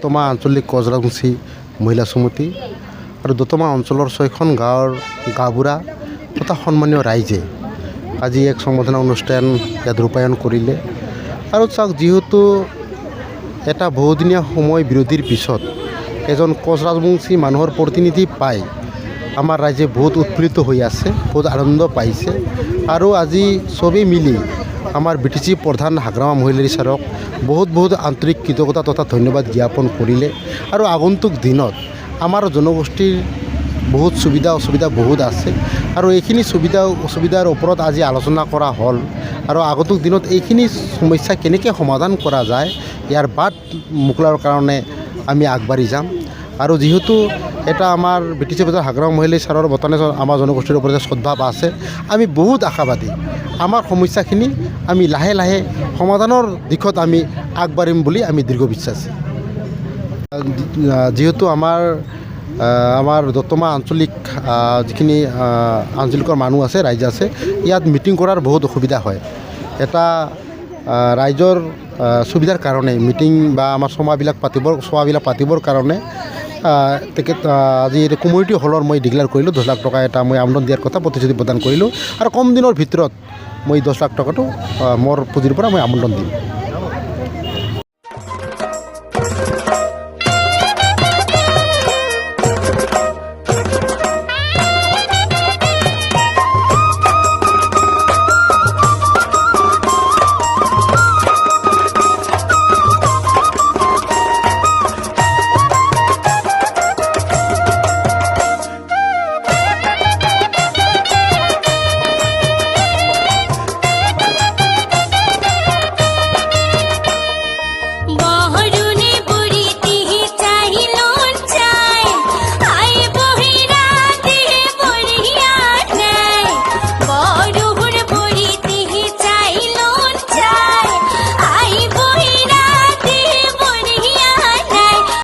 দতমা আঞ্চলিক কোচ ৰাজবংশী মহিলা সমিতি আৰু দতমা অঞ্চলৰ 6খন গাঁৱৰ গাঁওবুঢ়া তথা সন্মানীয় ৰাইজে আজি এক সম্বৰ্ধনা অনুষ্ঠান ইয়াত ৰূপায়ণ কৰিলে। আৰু চাওক, যেহেতু এটা বহুদিনীয়া সময় বিৰতিৰ পিছত এজন কোচ ৰাজবংশী মানুহৰ প্ৰতিনিধি পাই আমাৰ ৰাইজে বহুত উৎফুল্লিত হৈ আছে, বহুত আনন্দ পাইছে। আৰু আজি চবেই মিলি আমাৰ BTC প্ৰধান হাগ্ৰামা মহিলাৰী ছাৰক বহুত আন্তৰিক কৃতজ্ঞতা তথা ধন্যবাদ জ্ঞাপন কৰিলে। আৰু আগন্তুক দিনত আমাৰ জনগোষ্ঠীৰ বহুত সুবিধা অসুবিধা বহুত আছে আৰু এইখিনি সুবিধা অসুবিধাৰ ওপৰত আজি আলোচনা কৰা হ'ল। আৰু আগন্তুক দিনত এইখিনি সমস্যা কেনেকৈ সমাধান কৰা যায় ইয়াৰ বাট মোকলাৰ কাৰণে আমি আগবাঢ়ি যাম। আৰু যেহেতু এটা আমাৰ BTC প্ৰধান হাগ্ৰামা মহিলাৰী ছাৰৰ বৰ্তমানে আমাৰ জনগোষ্ঠীৰ ওপৰত শ্ৰদ্ধাভাৱ আছে, আমি বহুত আশাবাদী আমাৰ সমস্যাখিনি আমি লাহে লাহে সমাধানৰ দিশত আমি আগবাঢ়িম বুলি আমি দৃঢ় বিশ্বাসী। যেহেতু আমাৰ দতমা আঞ্চলিক যিখিনি আঞ্চলিকৰ মানুহ আছে, ৰাইজ আছে, ইয়াত মিটিং কৰাৰ বহুত অসুবিধা হয়। এটা ৰাইজৰ সুবিধাৰ কাৰণে মিটিং বা আমাৰ সভাবিলাক পাতিবৰ কাৰণে তেখেত আজি কমিউনিটি হলৰ মই ডিক্লেয়াৰ কৰিলোঁ 10 লাখ টকা এটা মই আমদান দিয়াৰ কথা প্ৰতিশ্ৰুতি প্ৰদান কৰিলোঁ। আৰু কম দিনৰ ভিতৰত মই 10 লাখ টকাটো মোৰ পুঁজিৰ পৰা মই আমদান দিম।